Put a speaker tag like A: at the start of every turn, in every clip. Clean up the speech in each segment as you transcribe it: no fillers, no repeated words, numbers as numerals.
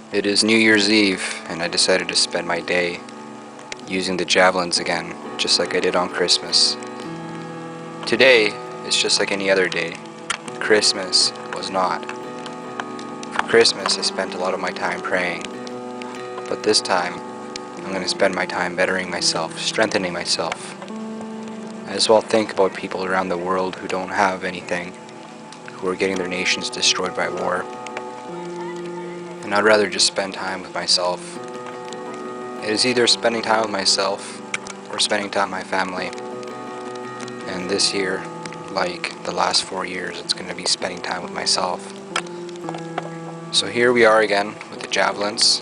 A: It is New Year's Eve, and I decided to spend my day using the javelins again, just like I did on Christmas. Today is just like any other day. Christmas was not. For Christmas, I spent a lot of my time praying, but this time, I'm going to spend my time bettering myself, strengthening myself. I as well think about people around the world who don't have anything, who are getting their nations destroyed by war. And I'd rather just spend time with myself. It is either spending time with myself or spending time with my family. And this year, like the last 4 years, it's going to be spending time with myself. So here we are again with the javelins,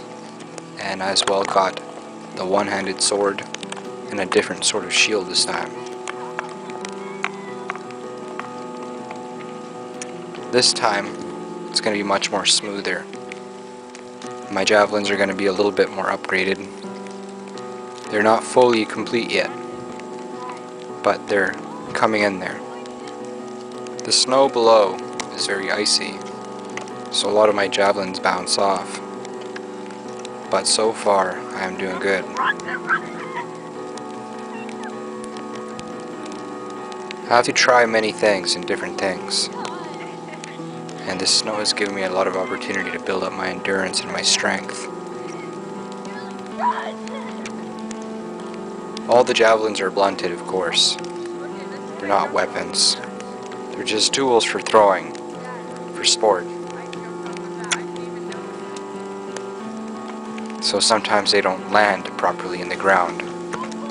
A: and I as well got the one-handed sword and a different sort of shield this time. This time, it's going to be much more smoother. My javelins are going to be a little bit more upgraded. They're not fully complete yet, but they're coming in there. The snow below is very icy, so a lot of my javelins bounce off. But so far, I am doing good. I have to try many things and different things. And this snow has given me a lot of opportunity to build up my endurance and my strength. All the javelins are blunted, of course. They're not weapons. They're just tools for throwing, for sport. So sometimes they don't land properly in the ground.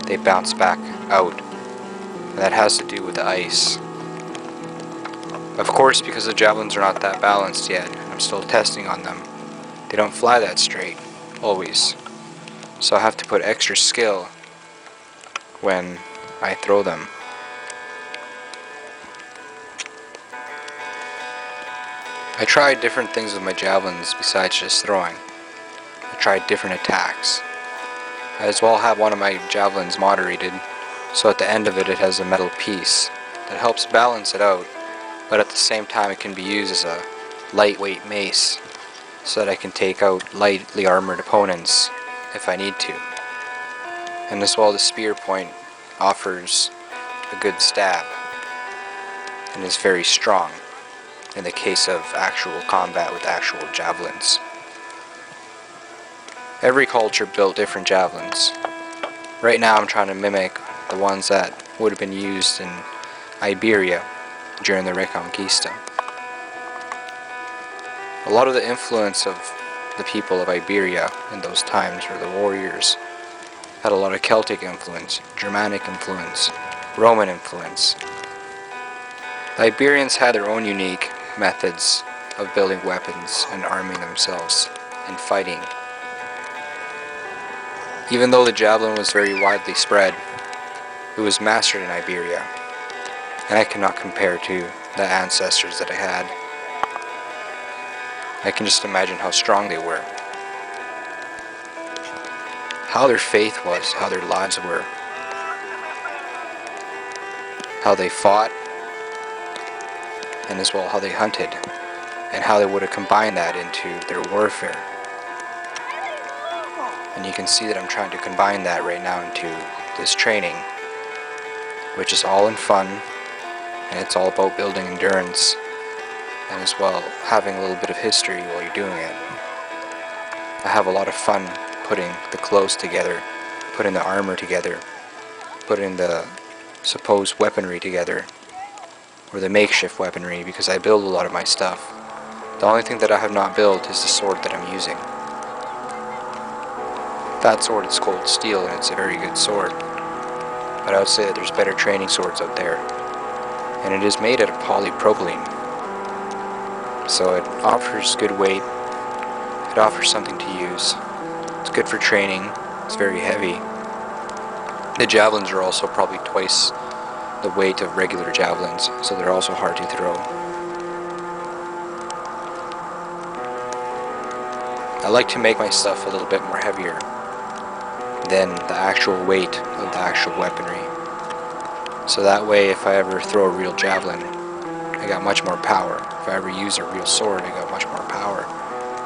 A: They bounce back out. And that has to do with the ice. Of course, because the javelins are not that balanced yet, and I'm still testing on them, they don't fly that straight, always. So I have to put extra skill when I throw them. I tried different things with my javelins besides just throwing. I tried different attacks. I as well have one of my javelins moderated, so at the end of it, it has a metal piece that helps balance it out. But at the same time it can be used as a lightweight mace so that I can take out lightly armored opponents if I need to. And as well, the spear point offers a good stab and is very strong in the case of actual combat with actual javelins. Every culture built different javelins. Right now I'm trying to mimic the ones that would have been used in Iberia during the Reconquista. A lot of the influence of the people of Iberia in those times, or the warriors, had a lot of Celtic influence, Germanic influence, Roman influence. The Iberians had their own unique methods of building weapons and arming themselves and fighting. Even though the javelin was very widely spread, it was mastered in Iberia. And I cannot compare to the ancestors that I had. I can just imagine how strong they were. How their faith was, how their lives were. How they fought, and as well how they hunted, and how they would have combined that into their warfare. And you can see that I'm trying to combine that right now into this training, which is all in fun. And it's all about building endurance, and as well having a little bit of history while you're doing it. I have a lot of fun putting the clothes together, putting the armor together, putting the supposed weaponry together, or the makeshift weaponry, because I build a lot of my stuff. The only thing that I have not built is the sword that I'm using. That sword is cold steel, and it's a very good sword. But I would say that there's better training swords out there. And it is made out of polypropylene, so it offers good weight, it offers something to use, it's good for training, it's very heavy. The javelins are also probably twice the weight of regular javelins, so they're also hard to throw. I like to make my stuff a little bit more heavier than the actual weight of the actual weaponry. So that way, if I ever throw a real javelin, I got much more power. If I ever use a real sword, I got much more power.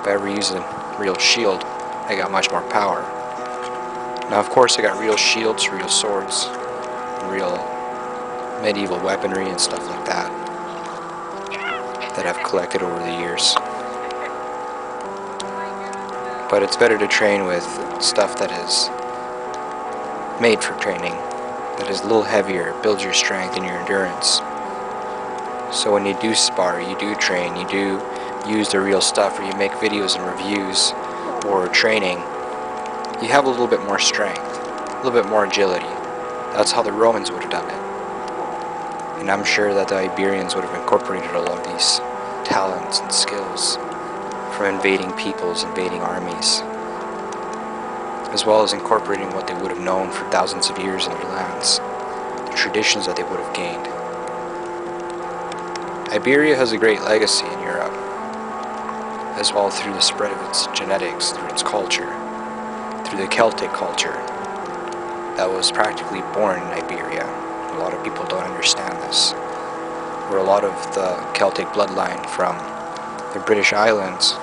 A: If I ever use a real shield, I got much more power. Now of course I got real shields, real swords, real medieval weaponry and stuff like that I've collected over the years. But it's better to train with stuff that is made for training, that is a little heavier, builds your strength and your endurance. So when you do spar, you do train, you do use the real stuff, or you make videos and reviews or training, you have a little bit more strength, a little bit more agility. That's how the Romans would have done it. And I'm sure that the Iberians would have incorporated all of these talents and skills from invading peoples, invading armies, as well as incorporating what they would have known for thousands of years in their lands, the traditions that they would have gained. Iberia has a great legacy in Europe, as well through the spread of its genetics, through its culture, through the Celtic culture that was practically born in Iberia. A lot of people don't understand this, where a lot of the Celtic bloodline from the British Islands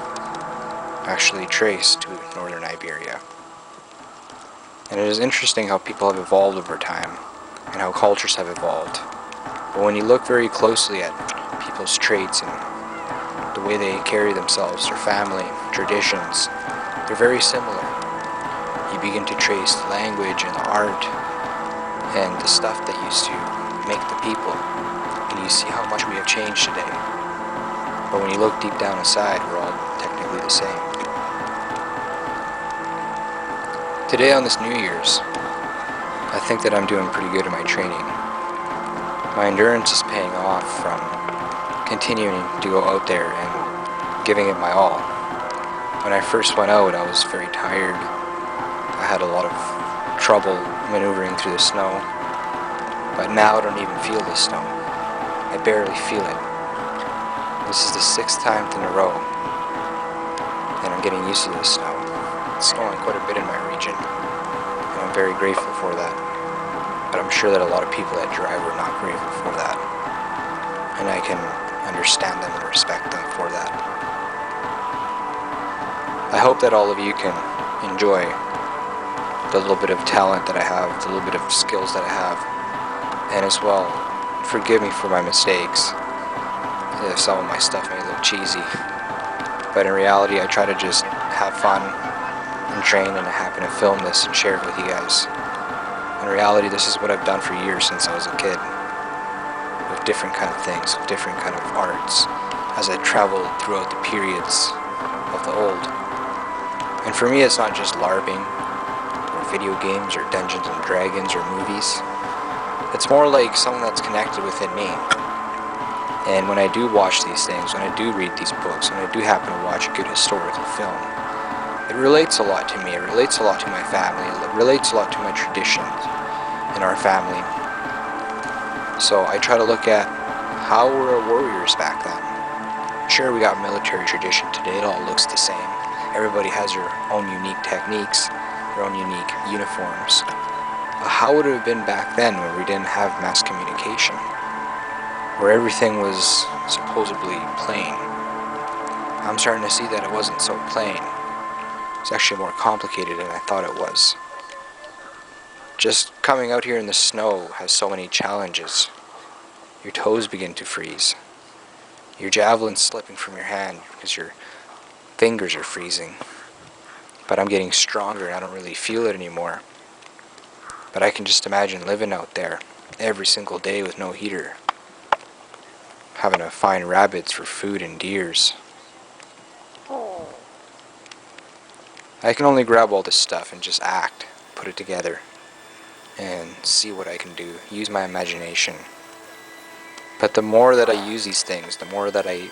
A: actually trace to northern Iberia. And it is interesting how people have evolved over time and how cultures have evolved. But when you look very closely at people's traits and the way they carry themselves, their family, traditions, they're very similar. You begin to trace the language and the art and the stuff that used to make the people, and you see how much we have changed today. But when you look deep down inside, we're all technically the same. Today on this New Year's, I think that I'm doing pretty good in my training. My endurance is paying off from continuing to go out there and giving it my all. When I first went out, I was very tired. I had a lot of trouble maneuvering through the snow. But now I don't even feel the snow. I barely feel it. This is the 6th time in a row, and I'm getting used to the snow. It's snowing quite a bit in my region, and I'm very grateful for that. But I'm sure that a lot of people that drive are not grateful for that, and I can understand them and respect them for that. I hope that all of you can enjoy the little bit of talent that I have, the little bit of skills that I have, and as well, forgive me for my mistakes. If some of my stuff may look cheesy, but in reality I try to just have fun and train, and I happen to film this and share it with you guys. In reality, this is what I've done for years since I was a kid, with different kind of things, with different kind of arts, as I traveled throughout the periods of the old. And for me, it's not just LARPing, or video games, or Dungeons and Dragons, or movies. It's more like something that's connected within me. And when I do watch these things, when I do read these books, when I do happen to watch a good historical film, it relates a lot to me, it relates a lot to my family, it relates a lot to my traditions in our family. So I try to look at how were our warriors back then. Sure, we got military tradition today, it all looks the same. Everybody has their own unique techniques, their own unique uniforms. But how would it have been back then when we didn't have mass communication? Where everything was supposedly plain. I'm starting to see that it wasn't so plain. It's actually more complicated than I thought it was. Just coming out here in the snow has so many challenges. Your toes begin to freeze. Your javelin slipping from your hand because your fingers are freezing. But I'm getting stronger and I don't really feel it anymore. But I can just imagine living out there every single day with no heater, having to find rabbits for food and deers. I can only grab all this stuff and just act, put it together, and see what I can do, use my imagination. But the more that I use these things, the more that I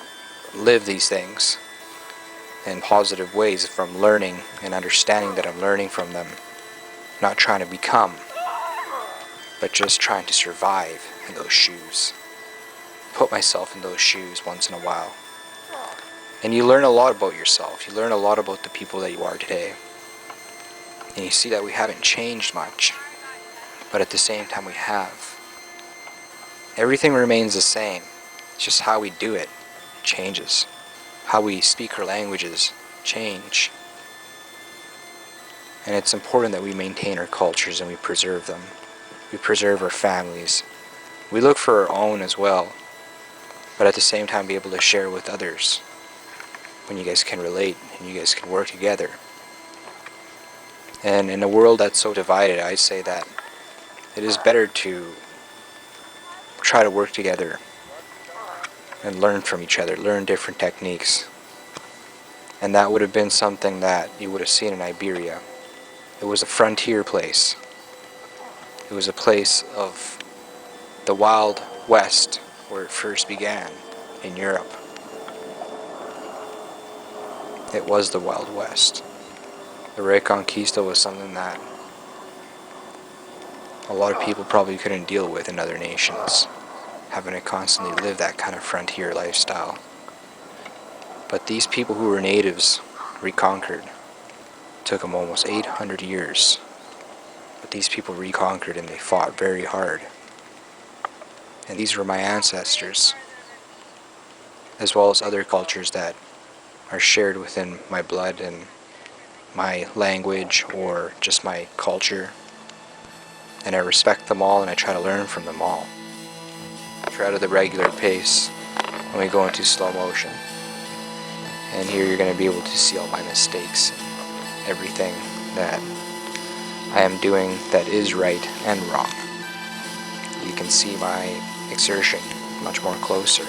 A: live these things in positive ways, from learning and understanding that I'm learning from them, not trying to become, but just trying to survive in those shoes. Put myself in those shoes once in a while. And you learn a lot about yourself. You learn a lot about the people that you are today. And you see that we haven't changed much, but at the same time we have. Everything remains the same. It's just how we do it changes. How we speak our languages change. And it's important that we maintain our cultures and we preserve them. We preserve our families. We look for our own as well, but at the same time be able to share with others when you guys can relate and you guys can work together. And in a world that's so divided, I say that it is better to try to work together and learn from each other, learn different techniques. And that would have been something that you would have seen in Iberia. It was a frontier place. It was a place of the Wild West where it first began in Europe. It was the Wild West. The Reconquista was something that a lot of people probably couldn't deal with in other nations, having to constantly live that kind of frontier lifestyle. But these people who were natives reconquered. It took them almost 800 years. But these people reconquered and they fought very hard. And these were my ancestors, as well as other cultures that are shared within my blood and my language or just my culture. And I respect them all and I try to learn from them all. I try to the regular pace when we go into slow motion. And here you're going to be able to see all my mistakes and everything that I am doing that is right and wrong. You can see my exertion much more closer.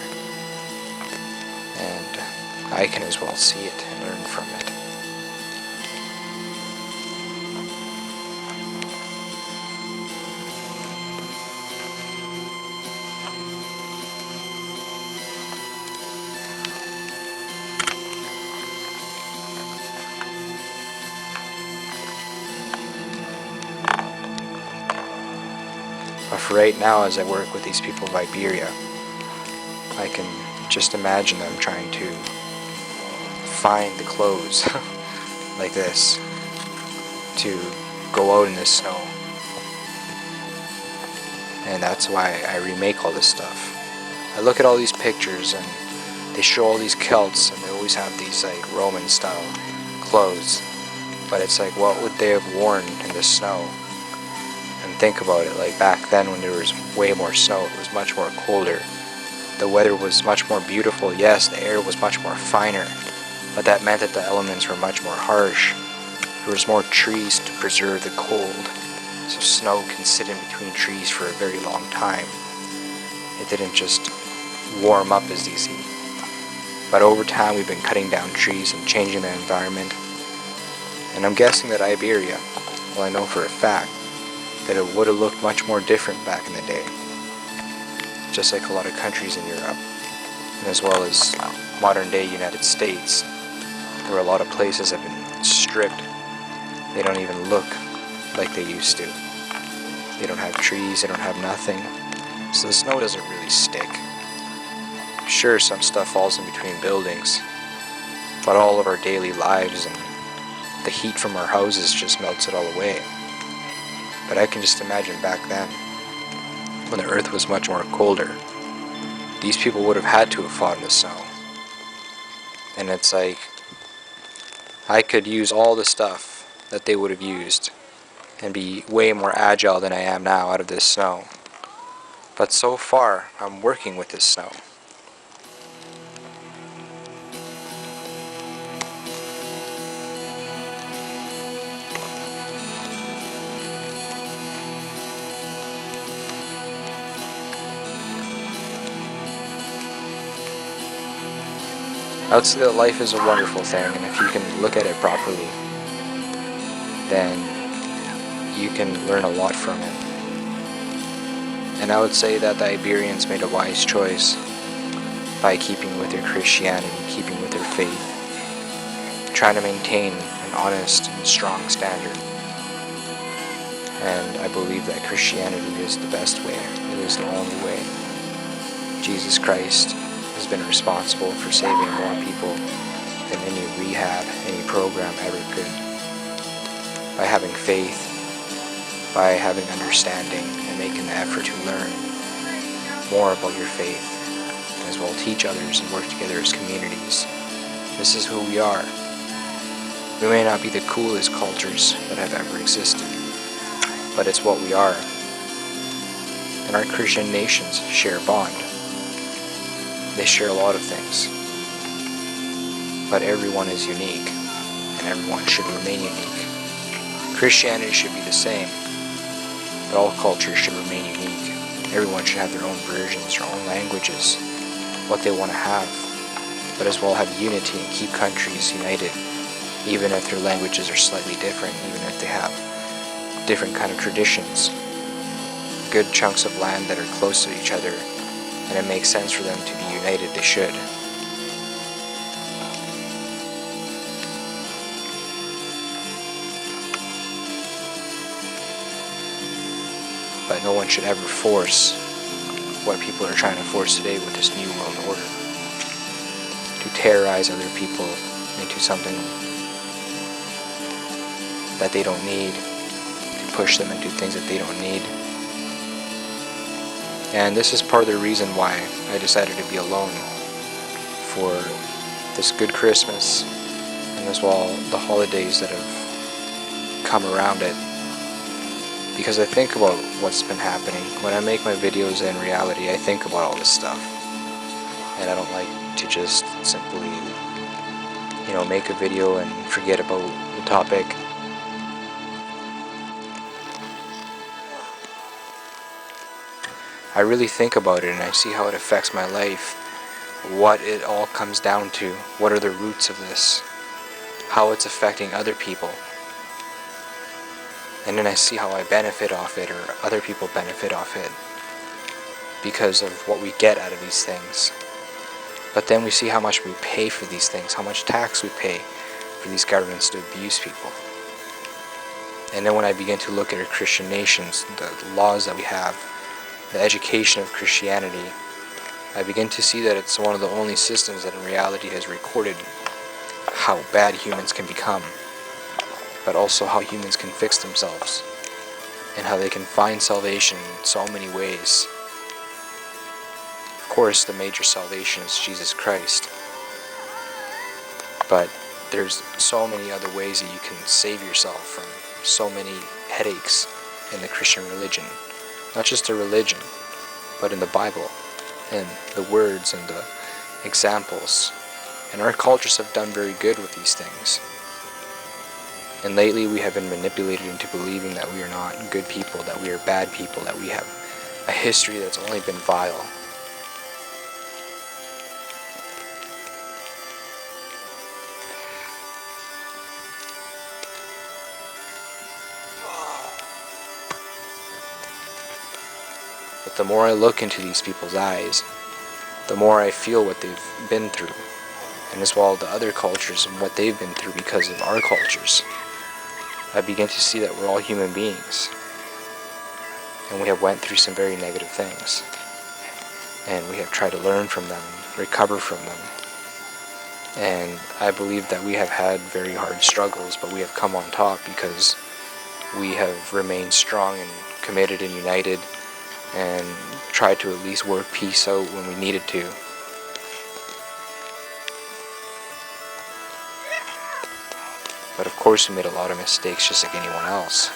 A: And I can as well see it and learn from it. But for right now, as I work with these people of Iberia, I can just imagine them trying to find the clothes like this to go out in the snow. And that's why I remake all this stuff. I look at all these pictures and they show all these kilts and they always have these like Roman style clothes. But it's like, what would they have worn in the snow? And think about it, like back then when there was way more snow, it was much more colder. The weather was much more beautiful, yes, the air was much more finer, but that meant that the elements were much more harsh. There was more trees to preserve the cold, so snow can sit in between trees for a very long time. It didn't just warm up as easy. But over time we've been cutting down trees and changing the environment. And I'm guessing that Iberia, well I know for a fact, that it would have looked much more different back in the day. Just like a lot of countries in Europe, and as well as modern day United States, where a lot of places have been stripped. They don't even look like they used to. They don't have trees, they don't have nothing, so the snow doesn't really stick. Sure, some stuff falls in between buildings, but all of our daily lives and the heat from our houses just melts it all away. But I can just imagine back then, when the earth was much more colder, these people would have had to have fought in the snow. And it's like, I could use all the stuff that they would have used and be way more agile than I am now out of this snow. But so far, I'm working with this snow. I would say that life is a wonderful thing, and if you can look at it properly, then you can learn a lot from it. And I would say that the Iberians made a wise choice by keeping with their Christianity, keeping with their faith, trying to maintain an honest and strong standard. And I believe that Christianity is the best way. It is the only way. Jesus Christ has been responsible for saving more people than any rehab, any program ever could. By having faith, by having understanding, and making the effort to learn more about your faith, as well teach others and work together as communities. This is who we are. We may not be the coolest cultures that have ever existed, but it's what we are. And our Christian nations share a bond. They share a lot of things. But everyone is unique, and everyone should remain unique. Christianity should be the same, but all cultures should remain unique. Everyone should have their own versions, their own languages, what they want to have, but as well have unity and keep countries united, even if their languages are slightly different, even if they have different kind of traditions. Good chunks of land that are close to each other, and it makes sense for them to be united, they should. But no one should ever force what people are trying to force today with this new world order. To terrorize other people into something that they don't need. To push them into things that they don't need. And this is part of the reason why I decided to be alone for this good Christmas and as well the holidays that have come around it. Because I think about what's been happening. When I make my videos in reality, I think about all this stuff. And I don't like to just simply, make a video and forget about the topic. I really think about it and I see how it affects my life. What it all comes down to. What are the roots of this? How it's affecting other people. And then I see how I benefit off it, or other people benefit off it, because of what we get out of these things. But then we see how much we pay for these things, how much tax we pay for these governments to abuse people. And then when I begin to look at our Christian nations, the laws that we have, the education of Christianity, I begin to see that it's one of the only systems that in reality has recorded how bad humans can become, but also how humans can fix themselves, and how they can find salvation in so many ways. Of course, the major salvation is Jesus Christ, but there's so many other ways that you can save yourself from so many headaches in the Christian religion. Not just the religion, but in the Bible, and the words and the examples. And our cultures have done very good with these things. And lately we have been manipulated into believing that we are not good people, that we are bad people, that we have a history that's only been vile. But the more I look into these people's eyes, the more I feel what they've been through, and as well the other cultures and what they've been through because of our cultures. I begin to see that we're all human beings, and we have went through some very negative things, and we have tried to learn from them, recover from them, and I believe that we have had very hard struggles, but we have come on top because we have remained strong and committed and united, and tried to at least work peace out when we needed to. But of course we made a lot of mistakes just like anyone else.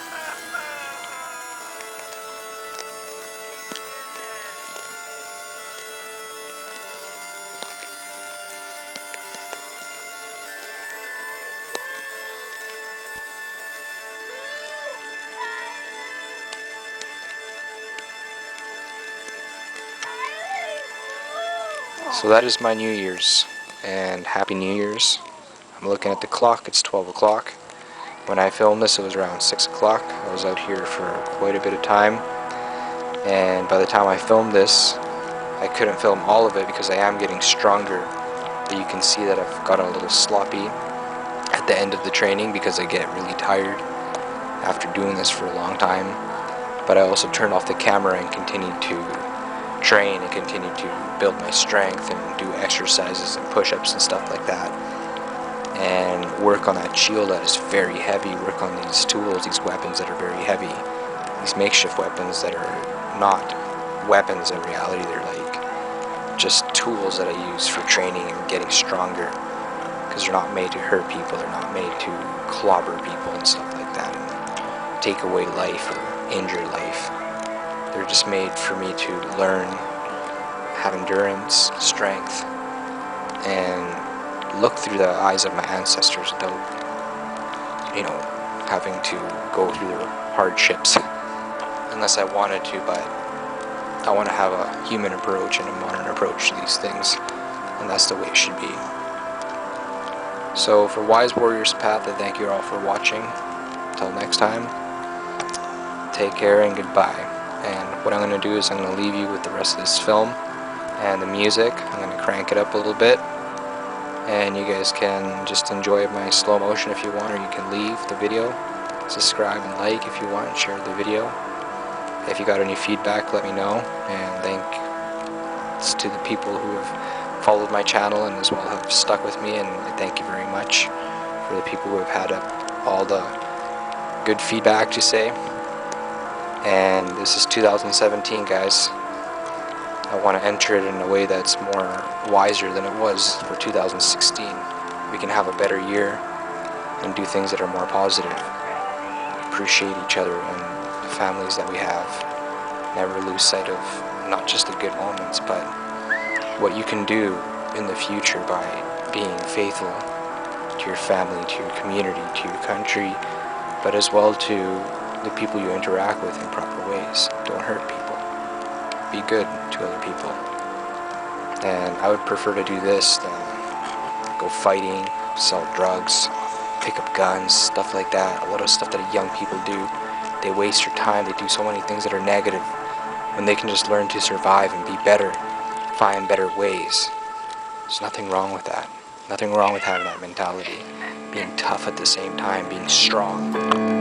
A: So that is my New Year's, and Happy New Year's. I'm looking at the clock, it's 12 o'clock. When I filmed this, it was around 6 o'clock. I was out here for quite a bit of time, and by the time I filmed this, I couldn't film all of it because I am getting stronger. But you can see that I've gotten a little sloppy at the end of the training because I get really tired after doing this for a long time. But I also turned off the camera and continued to train and continue to build my strength and do exercises and push-ups and stuff like that, and work on that shield that is very heavy, work on these tools, these weapons that are very heavy, these makeshift weapons that are not weapons in reality, they're like just tools that I use for training and getting stronger. because they're not made to hurt people, they're not made to clobber people and stuff like that, and take away life or injure life. They're just made for me to learn, have endurance, strength, and look through the eyes of my ancestors without, having to go through the hardships, unless I wanted to, but I want to have a human approach and a modern approach to these things, and that's the way it should be. So for Wise Warriors Path, I thank you all for watching. Until next time, take care and goodbye. And what I'm going to do is I'm going to leave you with the rest of this film and the music. I'm going to crank it up a little bit, and you guys can just enjoy my slow motion if you want, or you can leave the video, subscribe and like if you want, and share the video. If you got any feedback, let me know, and thanks to the people who have followed my channel and as well have stuck with me, and I thank you very much for the people who have had all the good feedback to say. And this is 2017, guys. I want to enter it in a way that's more wiser than it was for 2016. We can have a better year and do things that are more positive. Appreciate each other and the families that we have. Never lose sight of not just the good moments, but what you can do in the future by being faithful to your family, to your community, to your country, but as well to the people you interact with in proper ways. Don't hurt people. Be good to other people. And I would prefer to do this than go fighting, sell drugs, pick up guns, stuff like that. A lot of stuff that young people do. They waste your time. They do so many things that are negative when they can just learn to survive and be better, find better ways. There's nothing wrong with that. Nothing wrong with having that mentality. Being tough at the same time, being strong.